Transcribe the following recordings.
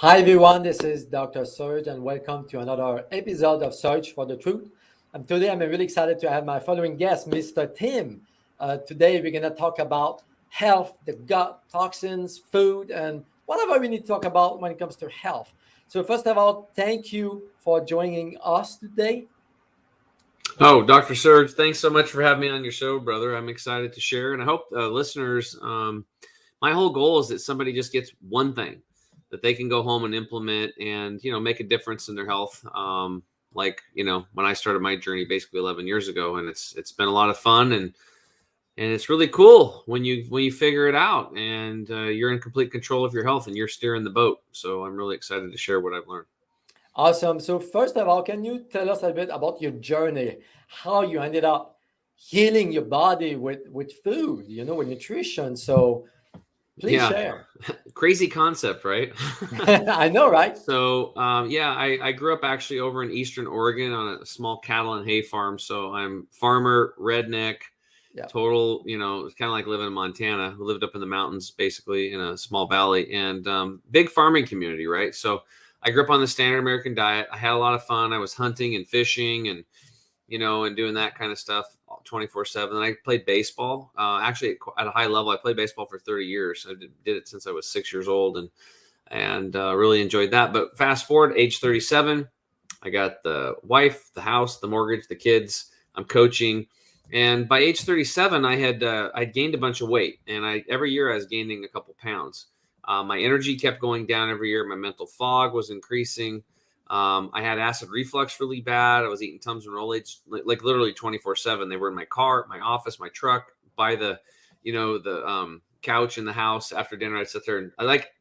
Hi everyone, this is Dr. Serge and welcome to another episode of Search for the Truth. And today I'm really excited to have my following guest, Mr. Tim. Today we're going to talk about health, the gut, toxins, food, and whatever we need to talk about when it comes to health. So first of all, thank you for joining us today. Oh, Dr. Serge, thanks so much for having me on your show, brother. I'm excited to share. And I hope listeners, my whole goal is that somebody just gets one thing that they can go home and implement and, make a difference in their health. When I started my journey basically 11 years ago, and it's been a lot of fun and it's really cool when you figure it out and you're in complete control of your health and you're steering the boat. So I'm really excited to share what I've learned. Awesome. So first of all, can you tell us a bit about your journey, how you ended up healing your body with food, with nutrition? So please share. Crazy concept, right? I know, right? So, I grew up actually over in Eastern Oregon on a small cattle and hay farm. So I'm farmer, redneck, total, it's kind of like living in Montana. We lived up in the mountains, basically in a small valley and big farming community, right? So I grew up on the standard American diet. I had a lot of fun. I was hunting and fishing and doing that kind of stuff 24/7. And I played baseball. Actually, at a high level, I played baseball for 30 years. I did it since I was 6 years old and really enjoyed that. But fast forward, age 37, I got the wife, the house, the mortgage, the kids. I'm coaching. And by age 37, I'd gained a bunch of weight. And every year I was gaining a couple pounds. My energy kept going down every year. My mental fog was increasing. I had acid reflux really bad. I was eating Tums and Rolaids like literally 24/7. They were in my car, my office, my truck, by the couch in the house. After dinner, I'd sit there and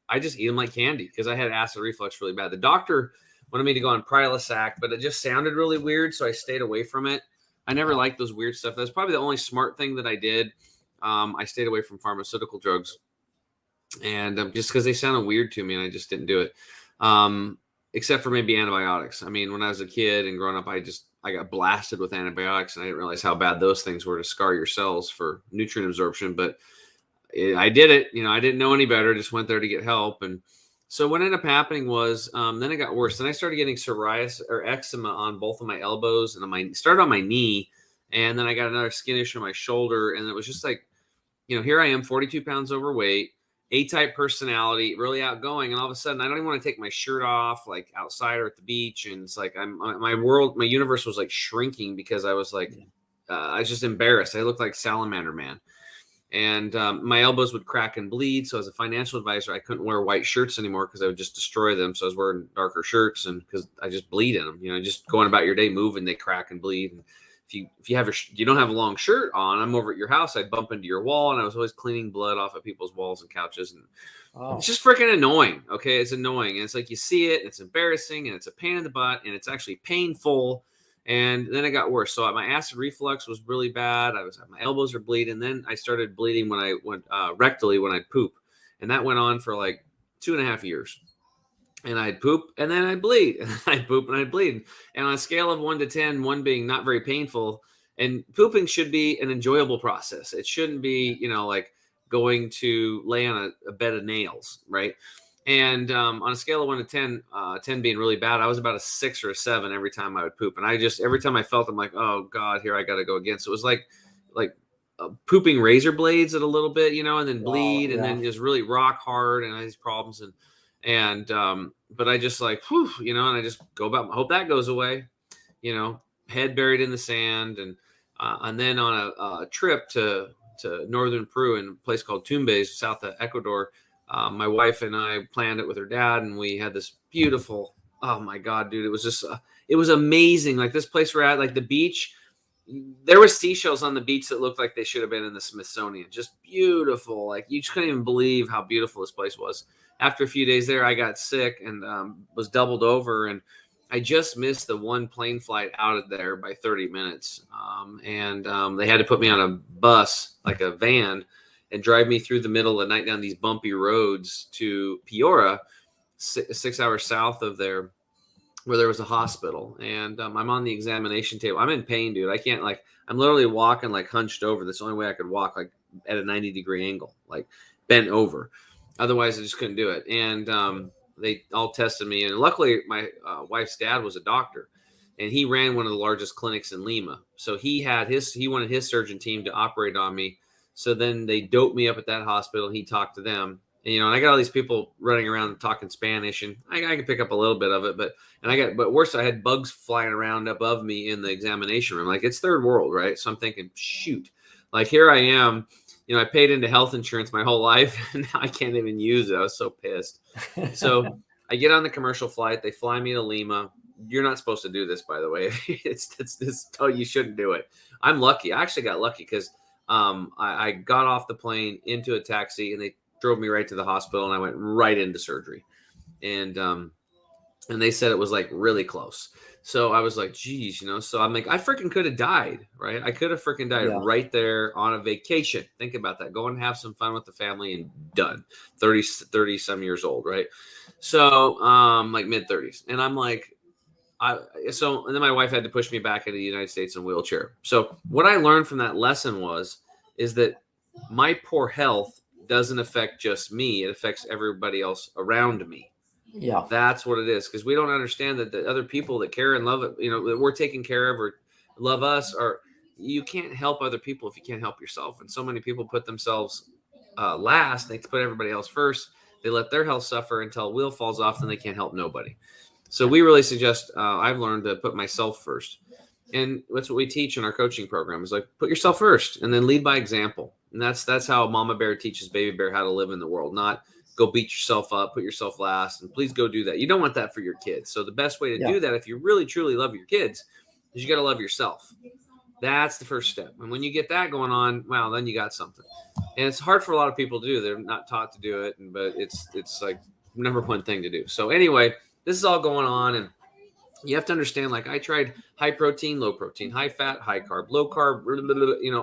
I just eat them like candy because I had acid reflux really bad. The doctor wanted me to go on Prilosec, but it just sounded really weird, so I stayed away from it. I never liked those weird stuff. That's probably the only smart thing that I did. I stayed away from pharmaceutical drugs, and just because they sounded weird to me, and I just didn't do it. Except for maybe antibiotics. I mean, when I was a kid and growing up, I got blasted with antibiotics, and I didn't realize how bad those things were to scar your cells for nutrient absorption. But I did it. I didn't know any better. Just went there to get help. And so what ended up happening was then it got worse. Then I started getting psoriasis or eczema on both of my elbows and started on my knee. And then I got another skin issue on my shoulder. And it was just like, here I am, 42 pounds overweight, A-type personality, really outgoing, and all of a sudden I don't even want to take my shirt off, like outside or at the beach. And it's like my universe was like shrinking because I was like, I was just embarrassed. I looked like Salamander Man, and my elbows would crack and bleed. So as a financial advisor, I couldn't wear white shirts anymore because I would just destroy them. So I was wearing darker shirts, and because I just bleed in them, just going about your day moving, they crack and bleed. And if you don't have a long shirt on, I'm over at your house, I'd bump into your wall, and I was always cleaning blood off of people's walls and couches. And It's just freaking annoying. Okay. It's annoying. And it's like, you see it, it's embarrassing, and it's a pain in the butt, and it's actually painful. And then it got worse. So my acid reflux was really bad. My elbows were bleeding. Then I started bleeding when I went rectally when I'd poop. And that went on for like 2.5 years. And I'd poop and then I'd bleed, and I'd poop and I'd bleed. And on a scale of 1 to 10, 1 being not very painful, and pooping should be an enjoyable process. It shouldn't be, like going to lay on a bed of nails, right? And on a scale of 1 to 10, 10 being really bad, I was about a 6 or a 7 every time I would poop. And every time I felt, I'm like, oh God, here I got to go again. So it was like pooping razor blades at a little bit, and then bleed, and then just really rock hard, and I had these problems. But I just like, whew, and I just go about, hope that goes away, head buried in the sand. And then on a trip to northern Peru in a place called Toothpaste, south of Ecuador, my wife and I planned it with her dad, and we had this beautiful, oh my God, dude, it was just, it was amazing. Like this place we're at, like the beach, there were seashells on the beach that looked like they should have been in the Smithsonian. Just beautiful. Like you just couldn't even believe how beautiful this place was. After a few days there, I got sick and was doubled over, and I just missed the one plane flight out of there by 30 minutes. They had to put me on a bus, like a van, and drive me through the middle of the night down these bumpy roads to Piora, 6 hours south of there, where there was a hospital. And I'm on the examination table. I'm in pain, dude. I can't, I'm literally walking like hunched over. That's the only way I could walk, like at a 90-degree angle, like bent over. Otherwise, I just couldn't do it. And they all tested me. And luckily, my wife's dad was a doctor, and he ran one of the largest clinics in Lima. So he wanted his surgeon team to operate on me. So then they doped me up at that hospital. He talked to them. And, and I got all these people running around talking Spanish, and I can pick up a little bit of it, but worse, I had bugs flying around above me in the examination room. Like, it's third world, right? So I'm thinking, shoot, like, here I am, I paid into health insurance my whole life, and now I can't even use it. I was so pissed. So I get on the commercial flight. They fly me to Lima. You're not supposed to do this, by the way. You shouldn't do it. I'm lucky. I actually got lucky because I got off the plane into a taxi, and they drove me right to the hospital, and I went right into surgery. And they said it was like really close. So I was like, geez, so I'm like, I freaking could have died, right? I could have freaking died right there on a vacation. Think about that. Go and have some fun with the family and done. 30 some years old, right? So like mid 30s. And I'm like, and then my wife had to push me back into the United States in a wheelchair. So what I learned from that lesson is that my poor health doesn't affect just me. It affects everybody else around me. Yeah, that's what it is. Because we don't understand that the other people that care and love it, that we're taking care of or love us, you can't help other people if you can't help yourself. And so many people put themselves last. They put everybody else first. They let their health suffer until wheel falls off, and they can't help nobody. So we really suggest, I've learned to put myself first. And that's what we teach in our coaching program is like, put yourself first and then lead by example. And that's how Mama Bear teaches Baby Bear how to live in the world, not go beat yourself up, put yourself last, and please go do that. You don't want that for your kids. So the best way to do that, if you really, truly love your kids, is you got to love yourself. That's the first step. And when you get that going on, wow, then you got something. And it's hard for a lot of people to do. They're not taught to do it, but it's like number one thing to do. So anyway, this is all going on, and you have to understand, like, I tried high protein, low protein, high fat, high carb, low carb,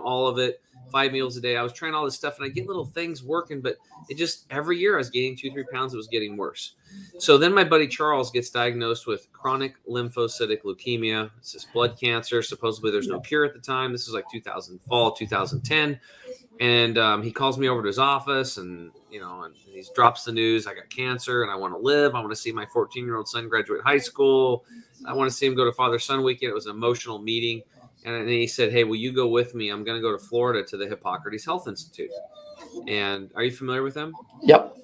all of it, 5 meals a day. I was trying all this stuff, and I get little things working, but it just, every year I was gaining 2-3 pounds. It was getting worse. So then my buddy Charles gets diagnosed with chronic lymphocytic leukemia. It's this blood cancer. Supposedly there's no cure at the time. This is like 2010. And he calls me over to his office, and he drops the news. I got cancer, and I want to live. I want to see my 14-year-old son graduate high school. I want to see him go to father-son weekend. It was an emotional meeting. And then he said, hey, will you go with me? I'm going to go to Florida to the Hippocrates Health Institute. And are you familiar with them? Yep.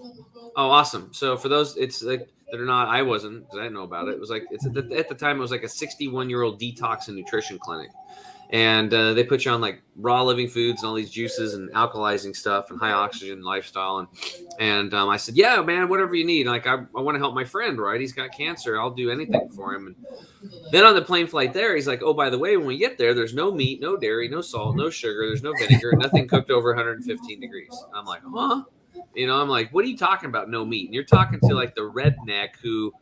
Oh, awesome. So for those, it's like that are not, I wasn't, because I didn't know about it. It was like, at the time, it was like a 61-year-old detox and nutrition clinic. And they put you on like raw living foods and all these juices and alkalizing stuff and high oxygen lifestyle. And I said, yeah, man, whatever you need. Like, I want to help my friend, right? He's got cancer. I'll do anything for him. And then on the plane flight there, he's like, oh, by the way, when we get there, there's no meat, no dairy, no salt, no sugar. There's no vinegar, nothing cooked over 115 degrees. I'm like, huh? I'm like, what are you talking about? No meat. And you're talking to like the redneck who,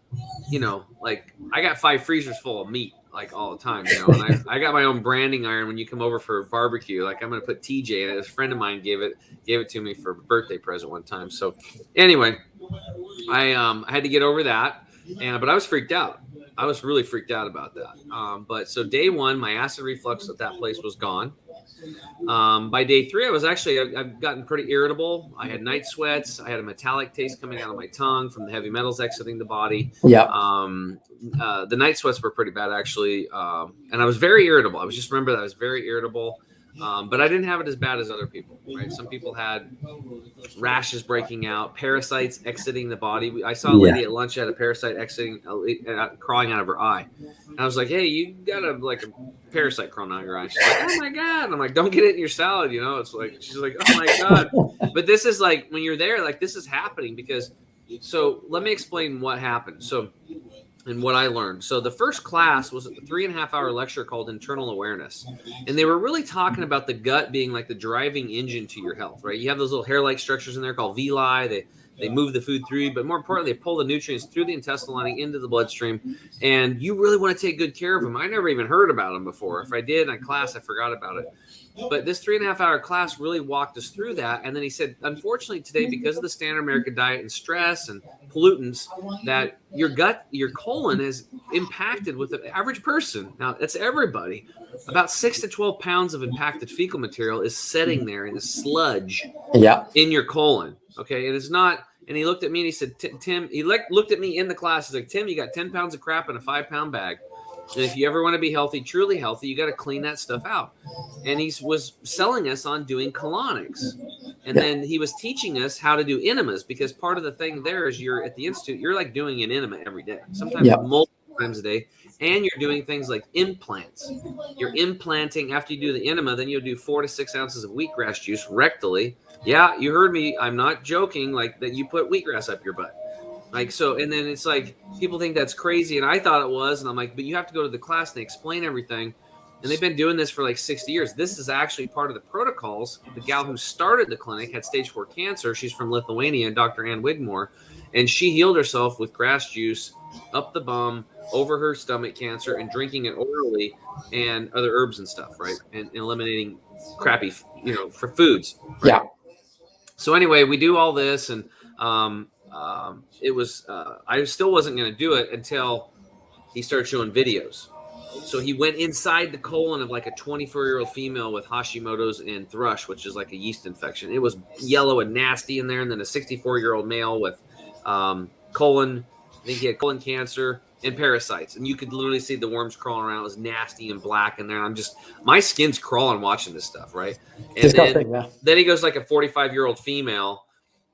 like, I got 5 freezers full of meat, like all the time, and I got my own branding iron. When you come over for a barbecue, like, I'm going to put TJ in it. A friend of mine gave it to me for a birthday present one time. So anyway, I had to get over that. But I was freaked out. I was really freaked out about that. But so day one, my acid reflux at that place was gone. By day 3, I've gotten pretty irritable. I had night sweats. I had a metallic taste coming out of my tongue from the heavy metals exiting the body. Yeah. The night sweats were pretty bad, actually. And I was very irritable. I just remember that I was very irritable. But I didn't have it as bad as other people, right? Some people had rashes breaking out, parasites exiting the body. I saw a lady at lunch had a parasite exiting, crawling out of her eye. And I was like, hey, you got a parasite crawling out of your eye. She's like, oh my God. And I'm like, don't get it in your salad. It's like, she's like, oh my God. But this is like, when you're there, like, this is happening so let me explain what happened. And what I learned. So the first class was a 3.5-hour lecture called Internal Awareness. And they were really talking about the gut being like the driving engine to your health, right? You have those little hair-like structures in there called villi. They move the food through you, but more importantly, they pull the nutrients through the intestinal lining into the bloodstream. And you really want to take good care of them. I never even heard about them before. If I did in class, I forgot about it. But this 3.5-hour class really walked us through that. And then he said, unfortunately today, because of the standard American diet and stress and pollutants, that your gut, your colon is impacted with the average person. Now, that's everybody. About 6 to 12 pounds of impacted fecal material is sitting there in a sludge in your colon. Okay. And it's not, And he looked at me and he said, Tim, he looked at me in the class. He's like, Tim, you got 10 pounds of crap in a 5-pound bag. And if you ever want to be healthy, truly healthy, you got to clean that stuff out. And he was selling us on doing colonics. And then he was teaching us how to do enemas, because part of the thing there is you're at the institute, you're like doing an enema every day, sometimes multiple times a day. And you're doing things like implants. You're implanting after you do the enema, then you'll do 4 to 6 ounces of wheatgrass juice rectally. Yeah, you heard me. I'm not joking. Like that, you put wheatgrass up your butt. Like, so, and then it's like, people think that's crazy. And I thought it was. And I'm like, but you have to go to the class and they explain everything. And they've been doing this for like 60 years. This is actually part of the protocols. The gal who started the clinic had stage 4 cancer. She's from Lithuania, Dr. Ann Wigmore. And she healed herself with grass juice up the bum over her stomach cancer and drinking it orally and other herbs and stuff, right? And eliminating crappy, for foods. Right? Yeah. So anyway, we do all this, and it was I still wasn't going to do it until he started showing videos. So he went inside the colon of like a 24-year-old female with Hashimoto's and thrush, which is like a yeast infection. It was yellow and nasty in there. And then a 64-year-old male with colon, I think he had colon cancer and parasites. And you could literally see the worms crawling around. It was nasty and black in there. And my skin's crawling watching this stuff, right? And disgusting, then he goes like a 45-year-old female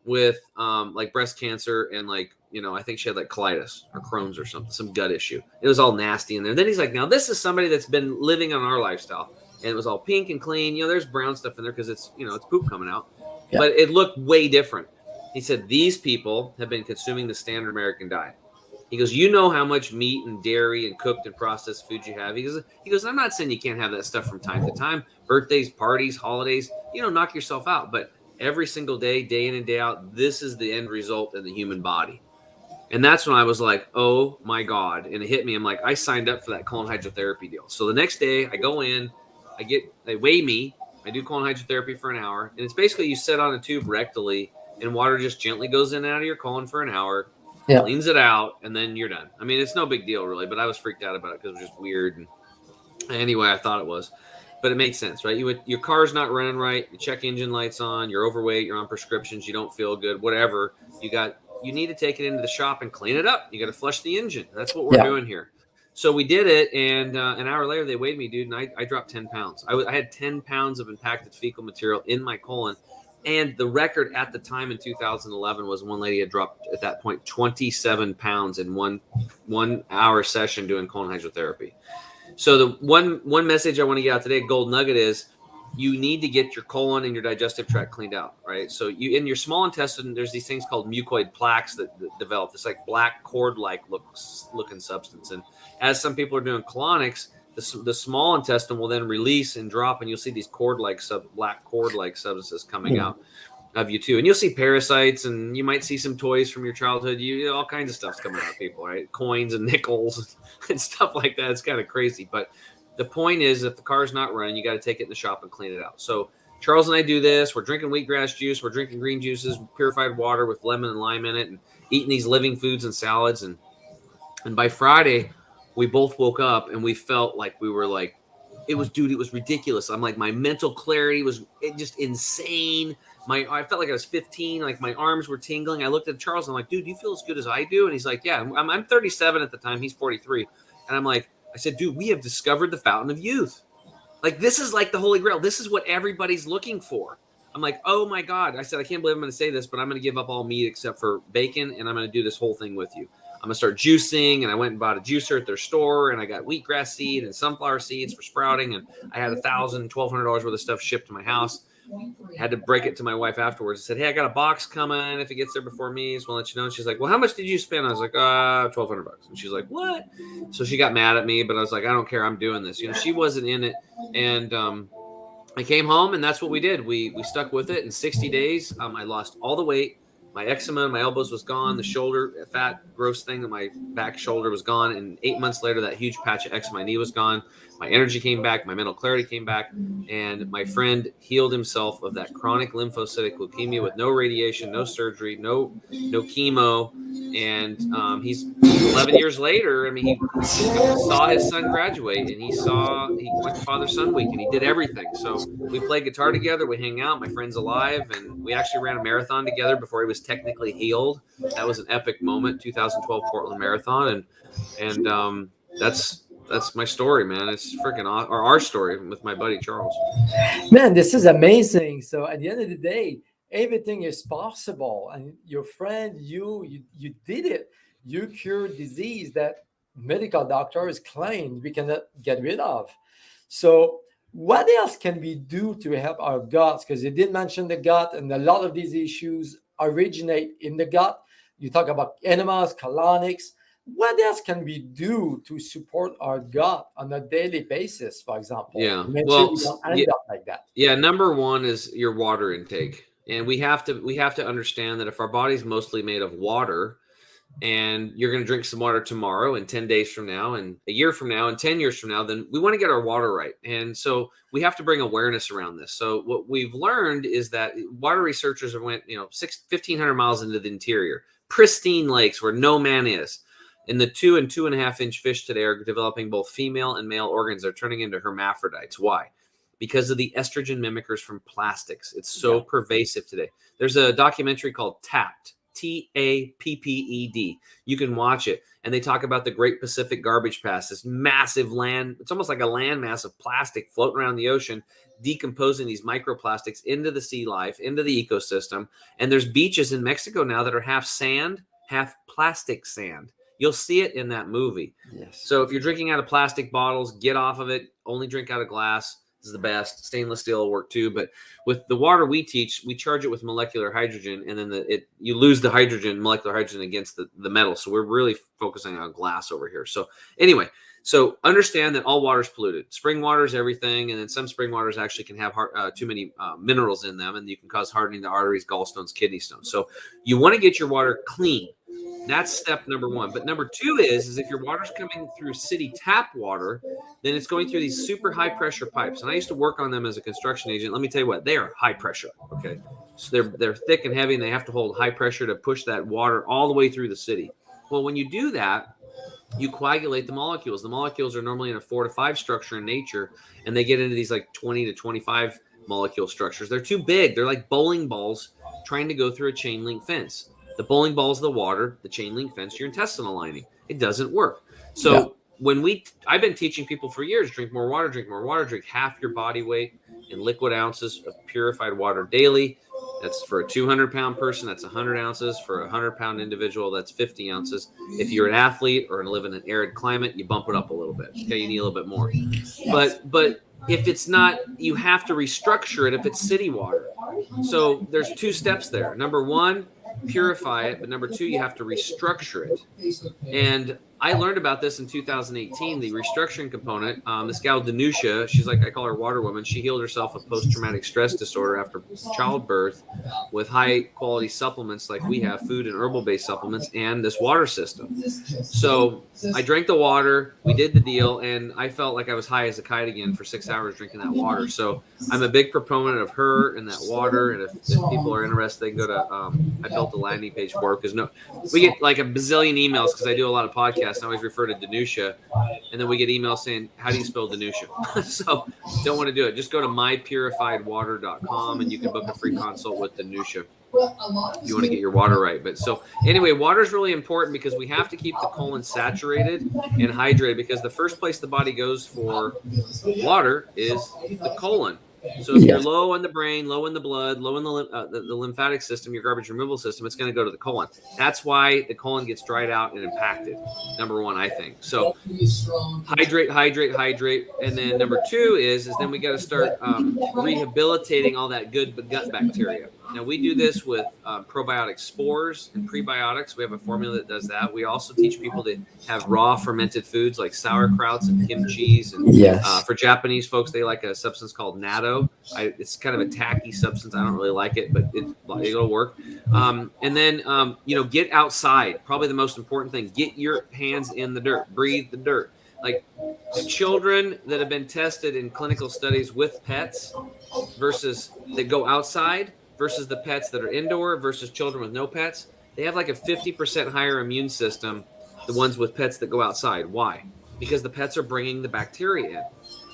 with like breast cancer and like, I think she had like colitis or Crohn's or something, some gut issue. It was all nasty in there. Then he's like, now this is somebody that's been living on our lifestyle, and it was all pink and clean. There's brown stuff in there because it's, it's poop coming out, but it looked way different. He said, these people have been consuming the standard American diet. He goes, you know how much meat and dairy and cooked and processed food you have. He goes, I'm not saying you can't have that stuff from time to time, birthdays, parties, holidays, knock yourself out. But every single day, day in and day out, this is the end result in the human body. And that's when I was like, oh my God. And it hit me. I'm like, I signed up for that colon hydrotherapy deal. So the next day I go in, they weigh me, I do colon hydrotherapy for an hour. And it's basically you sit on a tube rectally and water just gently goes in and out of your colon for an hour, cleans it out, and then you're done. I mean, it's no big deal really, but I was freaked out about it because it was just weird. And anyway, I thought it was, but it makes sense, right? Your car's not running right. Your check engine light's on, you're overweight, you're on prescriptions, you don't feel good, whatever. You need to take it into the shop and clean it up. You got to flush the engine. That's what we're doing here. So we did it, and an hour later they weighed me, dude, and I dropped 10 pounds. I had 10 pounds of impacted fecal material in my colon, and the record at the time in 2011 was one lady had dropped at that point 27 pounds in one hour session doing colon hydrotherapy. So the one message I want to get out today, gold nugget, is you need to get your colon and your digestive tract cleaned out, right? So in your small intestine, there's these things called mucoid plaques that develop. It's like black cord-like looking substance. And as some people are doing colonics, the small intestine will then release and drop, and you'll see these black cord-like substances coming out of you too. And you'll see parasites, and you might see some toys from your childhood. All kinds of stuff's coming out of people, right? Coins and nickels and stuff like that. It's kind of crazy, but the point is, if the car's not running, you got to take it in the shop and clean it out. So Charles and I do this. We're drinking wheatgrass juice. We're drinking green juices, purified water with lemon and lime in it, and eating these living foods and salads. And by Friday, we both woke up and we felt like we were like, it was ridiculous. I'm like, my mental clarity was just insane. I felt like I was 15. Like my arms were tingling. I looked at Charles and I'm like, dude, do you feel as good as I do? And he's like, yeah. I'm 37 at the time. He's 43. And I'm like, I said, dude, we have discovered the fountain of youth. Like, this is like the Holy Grail. This is what everybody's looking for. I'm like, oh my God. I said, I can't believe I'm going to say this, but I'm going to give up all meat except for bacon, and I'm going to do this whole thing with you. I'm going to start juicing, and I went and bought a juicer at their store, and I got wheatgrass seed and sunflower seeds for sprouting, and I had $1,200 worth of stuff shipped to my house. Had to break it to my wife afterwards. I said, hey, I got a box coming. If it gets there before me, just want to let you know. And she's like, well, how much did you spend? I was like, $1,200. And she's like, what? So she got mad at me, but I was like, I don't care. I'm doing this. She wasn't in it. And I came home, and that's what we did. We stuck with it. In 60 days, I lost all the weight. My eczema in my elbows was gone. The shoulder, fat, gross thing in my back shoulder was gone. And 8 months later, that huge patch of eczema in my knee was gone. My energy came back. My mental clarity came back. And my friend healed himself of that chronic lymphocytic leukemia with no radiation, no surgery, no chemo. And he's 11 years later. I mean, he saw his son graduate, and he went to Father-Son Week, and he did everything. So we played guitar together. We hang out. My friend's alive. And we actually ran a marathon together before he was technically healed. That was an epic moment, 2012 Portland Marathon. And that's my story, man. It's freaking awesome. Or our story with my buddy Charles. Man, this is amazing. So at the end of the day, everything is possible. And your friend, you did it. You cured disease that medical doctors claimed we cannot get rid of. So what else can we do to help our guts? Because you did mention the gut, and a lot of these issues originate in the gut. You talk about enemas, colonics. What else can we do to support our gut on a daily basis, for example? Yeah. Make Well, sure we don't end up like that. Yeah, number one is your water intake. And we have to understand that if our body's mostly made of water, and you're going to drink some water tomorrow and 10 days from now and a year from now and 10 years from now, then we want to get our water right. And so we have to bring awareness around this. So what we've learned is that water researchers went, 1,500 miles into the interior, pristine lakes where no man is. And the 2 and 2.5 inch fish today are developing both female and male organs. They're turning into hermaphrodites. Why? Because of the estrogen mimickers from plastics. It's so pervasive today. There's a documentary called Tapped, TAPPED. You can watch it. And they talk about the Great Pacific Garbage Pass, this massive land. It's almost like a landmass of plastic floating around the ocean, decomposing these microplastics into the sea life, into the ecosystem. And there's beaches in Mexico now that are half sand, half plastic sand. You'll see it in that movie. Yes. So if you're drinking out of plastic bottles, get off of it. Only drink out of glass. This is the best. Stainless steel will work too. But with the water we teach, we charge it with molecular hydrogen, and then you lose the molecular hydrogen against the metal. So we're really focusing on glass over here. So anyway, so understand that all water is polluted. Spring water is everything, and then some spring waters actually can have too many minerals in them, and you can cause hardening the arteries, gallstones, kidney stones. So you want to get your water clean. That's step number one. But number two is if your water's coming through city tap water, then it's going through these super high pressure pipes. And I used to work on them as a construction agent. Let me tell you what, they are high pressure. Okay. So they're thick and heavy, and they have to hold high pressure to push that water all the way through the city. Well, when you do that, you coagulate the molecules. The molecules are normally in a 4 to 5 structure in nature, and they get into these like 20 to 25 molecule structures. They're too big. They're like bowling balls trying to go through a chain link fence. The bowling ball is the water, the chain link fence, your intestinal lining. It doesn't work. So I've been teaching people for years, drink more water, drink half your body weight in liquid ounces of purified water daily. That's for a 200-pound person. That's 100 ounces. For a 100-pound individual, that's 50 ounces. If you're an athlete or live in an arid climate, you bump it up a little bit. Okay, you need a little bit more. But if it's not, you have to restructure it if it's city water. So there's 2 steps there. Number one, purify it, but number 2, you have to restructure it. And I learned about this in 2018, the restructuring component. This gal, Danusha, she's like, I call her Water Woman. She healed herself of post-traumatic stress disorder after childbirth with high-quality supplements like we have, food and herbal-based supplements, and this water system. So I drank the water, we did the deal, and I felt like I was high as a kite again for 6 hours drinking that water. So I'm a big proponent of her and that water, and if people are interested, they can go to, I built a landing page for her, because we get like a bazillion emails, because I do a lot of podcasts. I always refer to Danusha, and then we get emails saying, how do you spell Danusha? So don't want to do it. Just go to mypurifiedwater.com and you can book a free consult with Danusha if you want to get your water right. But so anyway, water is really important because we have to keep the colon saturated and hydrated, because the first place the body goes for water is the colon. So if you're low on the brain, low in the blood, low in the lymphatic system, your garbage removal system, it's going to go to the colon. That's why the colon gets dried out and impacted. Number one, I think. So hydrate. And then number 2 is then we got to start rehabilitating all that good gut bacteria. Now, we do this with probiotic spores and prebiotics. We have a formula that does that. We also teach people to have raw fermented foods like sauerkrauts and kimchis. And for Japanese folks, they like a substance called natto. It's kind of a tacky substance. I don't really like it, but it'll work. And then, get outside. Probably the most important thing. Get your hands in the dirt. Breathe the dirt. Like children that have been tested in clinical studies with pets versus that go outside versus the pets that are indoor versus children with no pets, they have like a 50% higher immune system, the ones with pets that go outside. Why? Because the pets are bringing the bacteria in.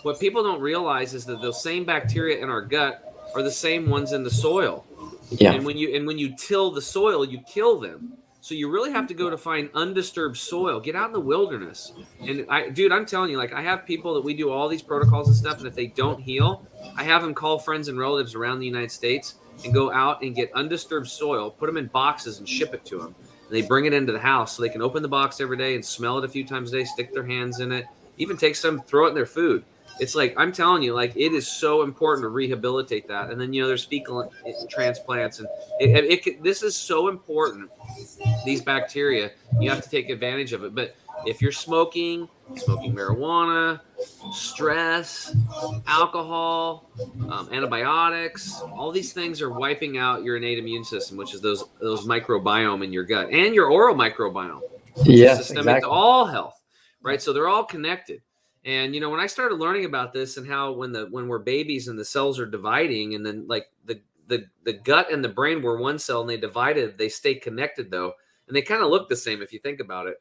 What people don't realize is that those same bacteria in our gut are the same ones in the soil. Yeah. And when you till the soil, you kill them. So you really have to go to find undisturbed soil. Get out in the wilderness. And I'm telling you, like, I have people that we do all these protocols and stuff, and if they don't heal, I have them call friends and relatives around the United States and go out and get undisturbed soil, put them in boxes and ship it to them. And they bring it into the house so they can open the box every day and smell it a few times a day, stick their hands in it, even take some, throw it in their food. It's like, I'm telling you, like, it is so important to rehabilitate that. And then, there's fecal transplants, and this is so important. These bacteria, you have to take advantage of it. But if you're smoking marijuana, stress, alcohol, antibiotics, all these things are wiping out your innate immune system, which is those microbiome in your gut and your oral microbiome, which is systemic to all health, right? So they're all connected. And when I started learning about this and how when we're babies and the cells are dividing, and then like the gut and the brain were one cell and they divided, they stay connected though, and they kind of look the same if you think about it.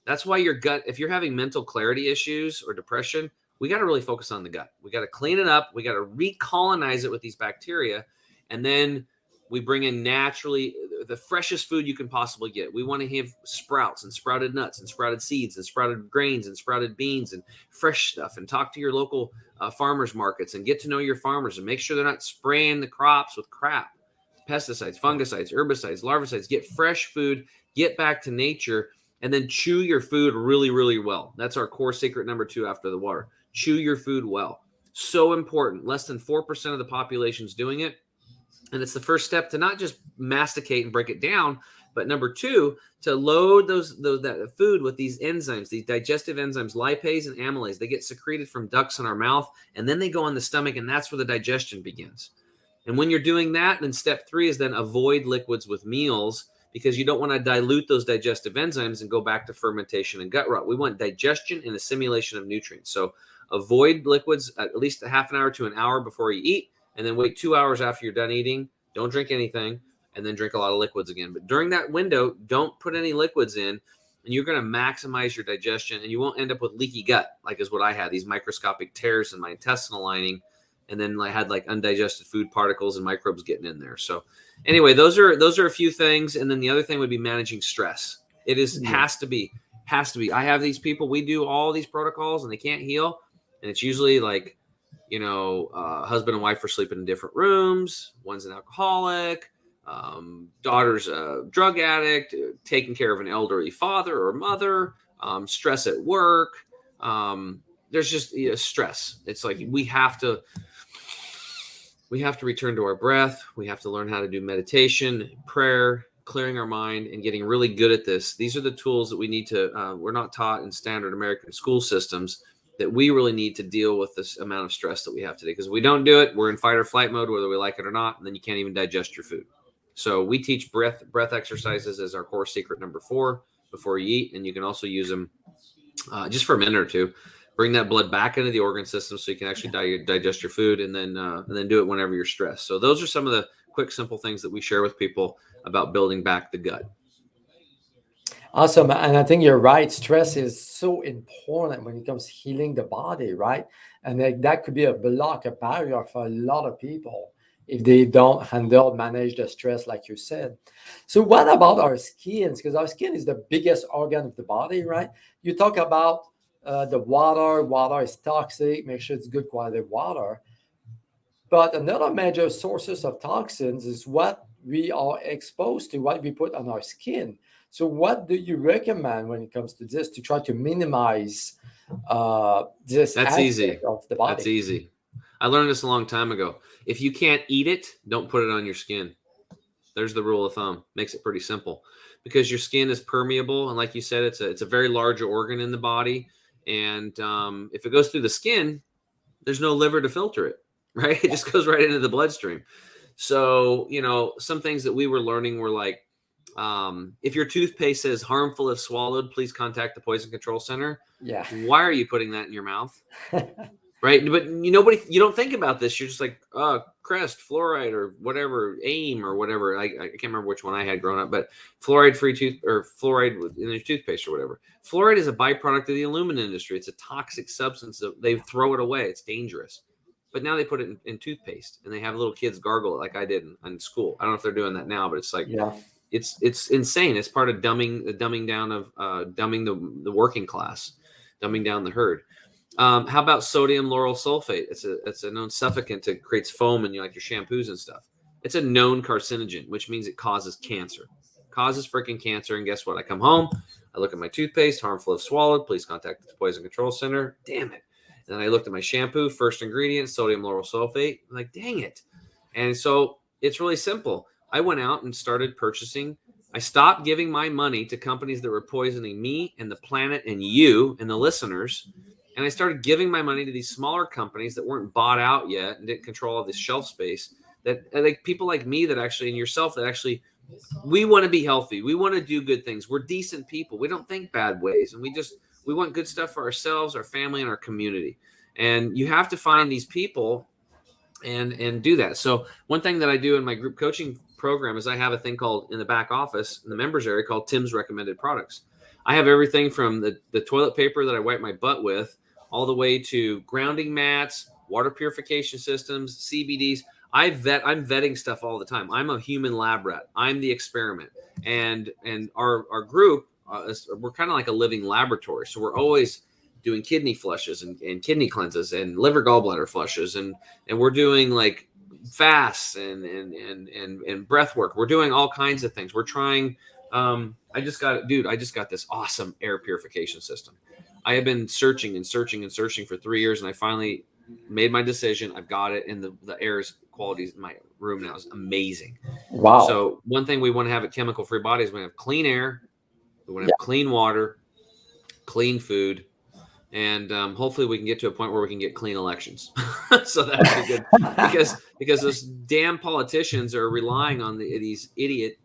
That's why your gut, if you're having mental clarity issues or depression, we got to really focus on the gut. We got to clean it up. We got to recolonize it with these bacteria, and then we bring in naturally the freshest food you can possibly get. We want to have sprouts and sprouted nuts and sprouted seeds and sprouted grains and sprouted beans and fresh stuff, and talk to your local farmers markets and get to know your farmers and make sure they're not spraying the crops with crap, pesticides, fungicides, herbicides, larvicides. Get fresh food, get back to nature, and then chew your food really, really well. That's our core secret number 2 after the water. Chew your food well. So important. Less than 4% of the population is doing it. And it's the first step to not just masticate and break it down, but number 2, to load that food with these enzymes, these digestive enzymes, lipase and amylase. They get secreted from ducts in our mouth, and then they go in the stomach, and that's where the digestion begins. And when you're doing that, then step 3 is then avoid liquids with meals, because you don't want to dilute those digestive enzymes and go back to fermentation and gut rot. We want digestion and assimilation of nutrients. So avoid liquids at least a half an hour to an hour before you eat, and then wait 2 hours after you're done eating. Don't drink anything, and then drink a lot of liquids again. But during that window, don't put any liquids in, and you're going to maximize your digestion, and you won't end up with leaky gut, like is what I had, these microscopic tears in my intestinal lining. And then I had like undigested food particles and microbes getting in there. So anyway, those are a few things. And then the other thing would be managing stress. It has to be. I have these people, we do all these protocols and they can't heal. And it's usually like, husband and wife are sleeping in different rooms. One's an alcoholic, daughter's a drug addict, taking care of an elderly father or mother, stress at work. There's just stress. It's like we have to return to our breath. We have to learn how to do meditation, prayer, clearing our mind, and getting really good at this. These are the tools that we need to, we're not taught in standard American school systems, that we really need to deal with this amount of stress that we have today. Because if we don't do it, we're in fight or flight mode, whether we like it or not, and then you can't even digest your food. So we teach breath exercises as our core secret number 4 before you eat. And you can also use them just for a minute or two. Bring that blood back into the organ system so you can actually digest your food, and then do it whenever you're stressed. So those are some of the quick, simple things that we share with people about building back the gut. Awesome. And I think you're right. Stress is so important when it comes to healing the body, right? And that could be a block, a barrier for a lot of people if they don't manage the stress, like you said. So what about our skins? Because our skin is the biggest organ of the body, right? You talk about the water is toxic. Make sure it's good quality water. But another major sources of toxins is what we are exposed to, what we put on our skin. So what do you recommend when it comes to this to try to minimize this That's easy of the body? That's easy. I learned this a long time ago. If you can't eat it, don't put it on your skin. There's the rule of thumb. Makes it pretty simple, because your skin is permeable, and like you said, it's a very large organ in the body. And if it goes through the skin, there's no liver to filter it, right? It just goes right into the bloodstream. So, some things that we were learning were like, if your toothpaste says harmful if swallowed, please contact the Poison Control Center. Yeah. Why are you putting that in your mouth? Right. But you don't think about this. You're just like, Crest, fluoride, or whatever, AIM or whatever. I can't remember which one I had growing up, but fluoride-free fluoride in your toothpaste or whatever. Fluoride is a byproduct of the aluminum industry. It's a toxic substance. They throw it away. It's dangerous. but now they put it in toothpaste, and they have little kids gargle it like I did in school. I don't know if they're doing that now, but it's like, it's insane. It's part of dumbing down of dumbing the working class, dumbing down the herd. How about sodium lauryl sulfate? It's a known suffocant that creates foam in your shampoos and stuff. It's a known carcinogen, which means it causes cancer. Causes freaking cancer. And guess what? I come home, I look at my toothpaste, harmful if swallowed. Please contact the Poison Control Center. Damn it. And then I looked at my shampoo, first ingredient, sodium lauryl sulfate. I'm like, dang it. And so it's really simple. I went out and started purchasing. I stopped giving my money to companies that were poisoning me and the planet and you and the listeners. And I started giving my money to these smaller companies that weren't bought out yet and didn't control all this shelf space. That like people like me that actually, and yourself, that actually, we want to be healthy. We want to do good things. We're decent people. We don't think bad ways. And we want good stuff for ourselves, our family, and our community. And you have to find these people and do that. So one thing that I do in my group coaching program is I have a thing called, in the back office, in the members area, called Tim's Recommended Products. I have everything from the toilet paper that I wipe my butt with, all the way to grounding mats, water purification systems, CBDs. I'm vetting stuff all the time. I'm a human lab rat. I'm the experiment. And our group, we're kind of like a living laboratory. So we're always doing kidney flushes and kidney cleanses and liver gallbladder flushes. And we're doing like fasts and breath work. We're doing all kinds of things. We're trying, I just got this awesome air purification system. I have been searching for 3 years, and I finally made my decision. I've got it, and the air's quality in my room now is amazing. Wow. So one thing we want to have at Chemical Free Body is we want to have clean air, we want to have clean water, clean food, and hopefully we can get to a point where we can get clean elections. So that'd be good, because those damn politicians are relying on these idiot,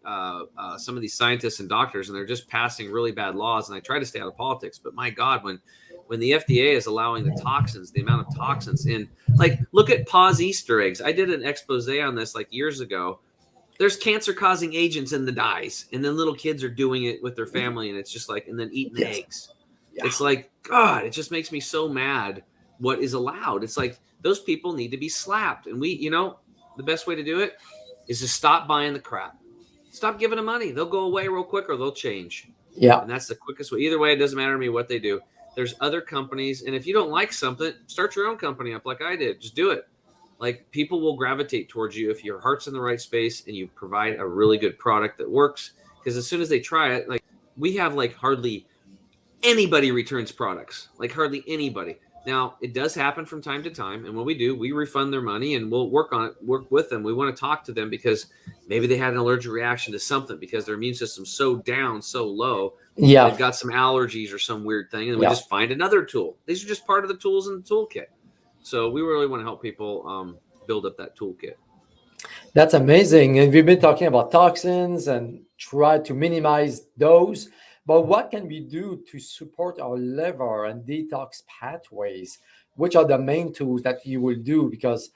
some of these scientists and doctors, and they're just passing really bad laws. And I try to stay out of politics, but my God, when the FDA is allowing the toxins, the amount of toxins in, like, look at pause Easter eggs. I did an expose on this like years ago. There's cancer causing agents in the dyes, and then little kids are doing it with their family, and it's just like, and then eating eggs. Yeah. It's like, God, it just makes me so mad what is allowed. It's like, those people need to be slapped. And the best way to do it is to stop buying the crap. Stop giving them money. They'll go away real quick, or they'll change. Yeah. And that's the quickest way. Either way, it doesn't matter to me what they do. There's other companies. And if you don't like something, start your own company up like I did. Just do it. Like, people will gravitate towards you if your heart's in the right space and you provide a really good product that works. Because as soon as they try it, like, we have like hardly anybody returns products, like hardly anybody. Now, it does happen from time to time. And when we do, we refund their money and we'll work with them. We want to talk to them because maybe they had an allergic reaction to something because their immune system's so down, so low. Yeah. They've got some allergies or some weird thing. And we just find another tool. These are just part of the tools in the toolkit. So we really want to help people build up that toolkit. That's amazing. And we've been talking about toxins and try to minimize those. But what can we do to support our liver and detox pathways? Which are the main tools that you will do? Because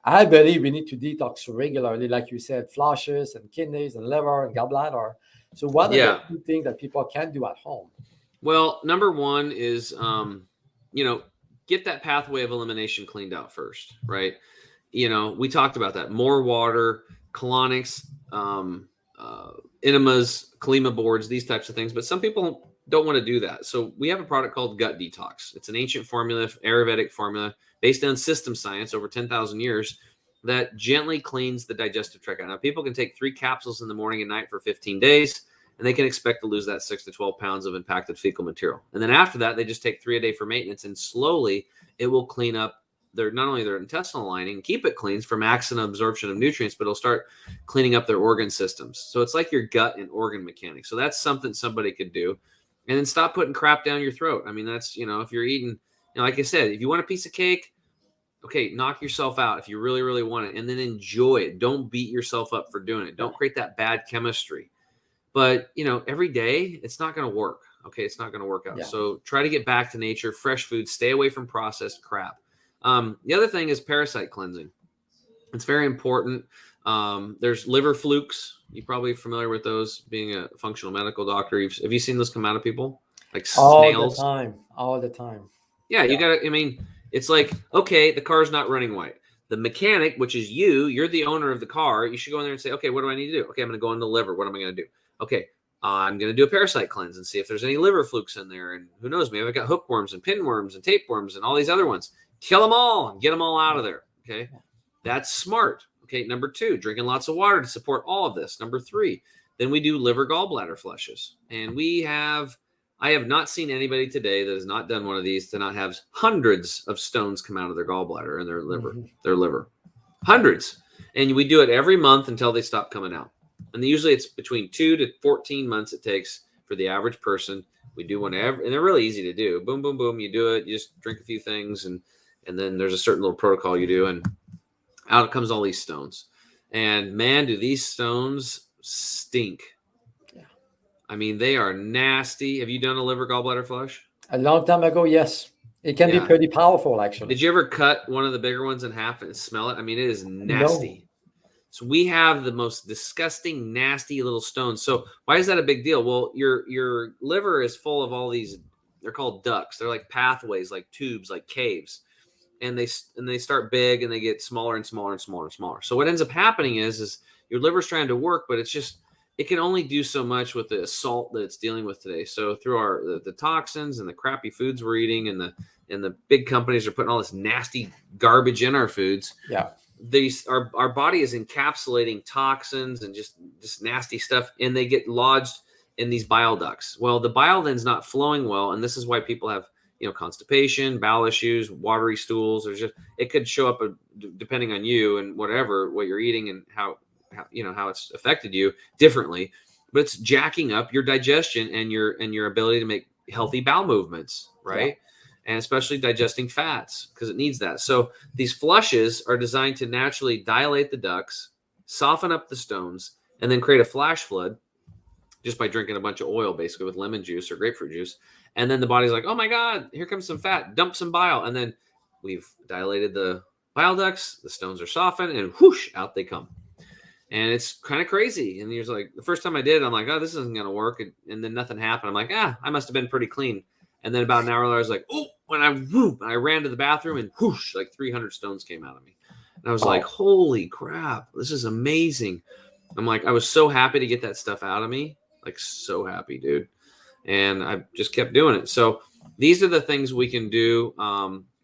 I believe we need to detox regularly, like you said, flushes and kidneys and liver and gallbladder. So what are the two things that people can do at home? Well, number one is, get that pathway of elimination cleaned out first, right? We talked about that. More water, colonics, enemas, Kalima boards, these types of things. But some people don't want to do that. So we have a product called Gut Detox. It's an ancient formula, Ayurvedic formula, based on system science over 10,000 years that gently cleans the digestive tract. Now, people can take 3 capsules in the morning and night for 15 days, and they can expect to lose that 6 to 12 pounds of impacted fecal material. And then after that, they just take 3 a day for maintenance, and slowly it will clean up not only their intestinal lining, keep it clean for maximum absorption of nutrients, but it'll start cleaning up their organ systems. So it's like your gut and organ mechanics. So that's something somebody could do. And then stop putting crap down your throat. I mean, that's, if you're eating, like I said, if you want a piece of cake, okay, knock yourself out if you really, really want it, and then enjoy it. Don't beat yourself up for doing it. Don't create that bad chemistry. But, every day it's not going to work. Okay. It's not going to work out. Yeah. So try to get back to nature, fresh food, stay away from processed crap. The other thing is parasite cleansing. It's very important. There's liver flukes. You're probably familiar with those, being a functional medical doctor. Have you seen those come out of people? Like snails? All the time. Yeah. You got to, it's like, okay, the car's not running right. The mechanic, which is you're the owner of the car. You should go in there and say, okay, what do I need to do? Okay, I'm going to go in the liver. What am I going to do? Okay, I'm going to do a parasite cleanse and see if there's any liver flukes in there. And who knows, maybe I've got hookworms and pinworms and tapeworms and all these other ones. Kill them all and get them all out of there. Okay, that's smart. Okay, number 2, drinking lots of water to support all of this. Number 3, then we do liver gallbladder flushes. And I have not seen anybody today that has not done one of these to not have hundreds of stones come out of their gallbladder and their liver. Hundreds. And we do it every month until they stop coming out. And usually it's between 2 to 14 months it takes for the average person. We do one and they're really easy to do. Boom, boom, boom. You do it. You just drink a few things, and then there's a certain little protocol you do, and out comes all these stones. And man, do these stones stink. Yeah. I mean, they are nasty. Have you done a liver gallbladder flush? A long time ago, yes. It can be pretty powerful, actually. Did you ever cut one of the bigger ones in half and smell it? I mean, it is nasty. No. So we have the most disgusting, nasty little stones. So why is that a big deal? Well, your liver is full of all these, they're called ducts. They're like pathways, like tubes, like caves. And they start big and they get smaller and smaller and smaller and smaller. So what ends up happening is your liver's trying to work, but it can only do so much with the assault that it's dealing with today. So through the toxins and the crappy foods we're eating, and the big companies are putting all this nasty garbage in our foods. Yeah. Our body is encapsulating toxins and just nasty stuff, and they get lodged in these bile ducts. Well, the bile then's not flowing well, and this is why people have constipation, bowel issues, watery stools. It could show up depending on you and what you're eating and how it's affected you differently. But it's jacking up your digestion and your ability to make healthy bowel movements, right? Yeah. And especially digesting fats, because it needs that. So these flushes are designed to naturally dilate the ducts, soften up the stones, and then create a flash flood just by drinking a bunch of oil, basically with lemon juice or grapefruit juice. And then the body's like, oh my God, here comes some fat, dump some bile. And then we've dilated the bile ducts, the stones are softened, and whoosh, out they come. And it's kind of crazy. And you're like, the first time I did, I'm like, oh, this isn't going to work. And then nothing happened. I'm like, I must have been pretty clean. And then about an hour later, I was like, oh, when I ran to the bathroom, and whoosh, like 300 stones came out of me. And I was like, holy crap, this is amazing. I'm like, I was so happy to get that stuff out of me. Like, so happy, dude. And I just kept doing it. So these are the things we can do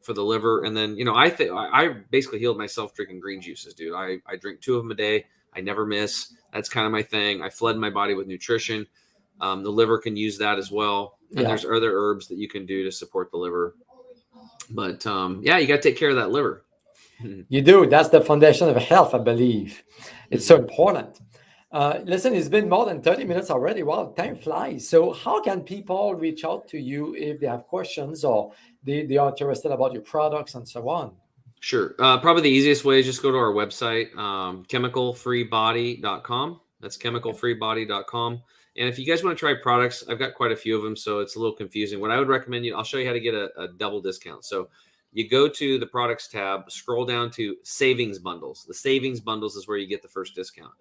for the liver. And then, I basically healed myself drinking green juices, dude. I drink 2 of them a day. I never miss. That's kind of my thing. I flood my body with nutrition. The liver can use that as well. And there's other herbs that you can do to support the liver. But you got to take care of that liver. You do. That's the foundation of health, I believe. It's so important. Listen, it's been more than 30 minutes already. Wow, time flies. So how can people reach out to you if they have questions or they are interested about your products and so on? Sure. Probably the easiest way is just go to our website, chemicalfreebody.com. That's chemicalfreebody.com. And if you guys want to try products, I've got quite a few of them, so it's a little confusing. What I would recommend I'll show you how to get a double discount. So you go to the products tab, scroll down to savings bundles. The savings bundles is where you get the first discount.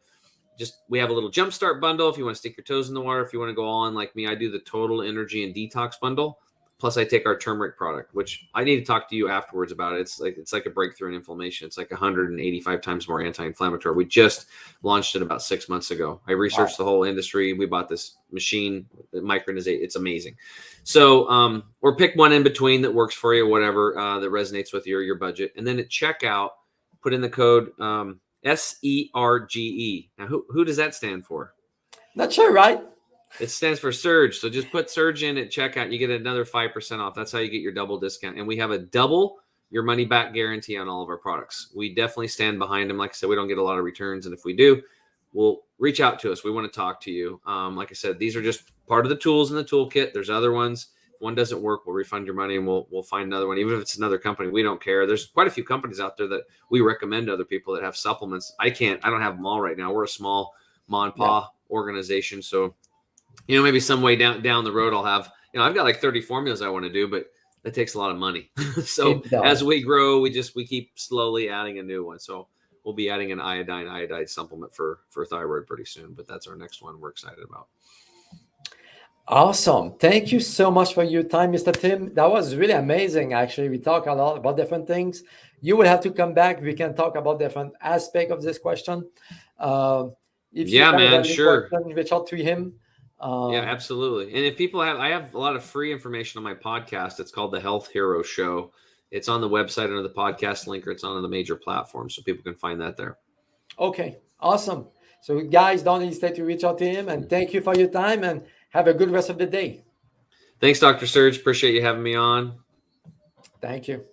We have a little jumpstart bundle if you want to stick your toes in the water. If you want to go on like me, I do the total energy and detox bundle. Plus I take our turmeric product, which I need to talk to you afterwards about it. It's like a breakthrough in inflammation. It's like 185 times more anti-inflammatory. We just launched it about 6 months ago. I researched the whole industry. We bought this machine, micronizate. It's amazing. So, or pick one in between that works for you, whatever that resonates with your budget. And then at checkout, put in the code SERGE. Now, who does that stand for? Not sure, right? It stands for Surge. So just put Surge in at checkout and you get another 5% off. That's how you get your double discount. And we have a double your money back guarantee on all of our products. We definitely stand behind them. Like I said, we don't get a lot of returns. And if we do, we'll reach out to us. We want to talk to you. Like I said, these are just part of the tools in the toolkit. There's other ones. If one doesn't work, we'll refund your money and we'll find another one. Even if it's another company, we don't care. There's quite a few companies out there that we recommend to other people that have supplements. I don't have them all right now. We're a small mom and pop organization. So maybe some way down the road, I'll have, I've got like 30 formulas I want to do, but that takes a lot of money. So as we grow, we keep slowly adding a new one. So we'll be adding an iodide supplement for thyroid pretty soon, but that's our next one we're excited about. Awesome. Thank you so much for your time, Mr. Tim. That was really amazing. Actually, we talk a lot about different things. You will have to come back. We can talk about different aspects of this question. Uh, if you Yeah, have man, any sure. question, reach out to him. Yeah, absolutely. And if people I have a lot of free information on my podcast. It's called The Health Hero Show. It's on the website under the podcast link, or it's on the major platforms, so people can find that there. Okay, awesome. So guys, don't hesitate to reach out to him, and thank you for your time, and have a good rest of the day. Thanks, Dr. Serge. Appreciate you having me on. Thank you.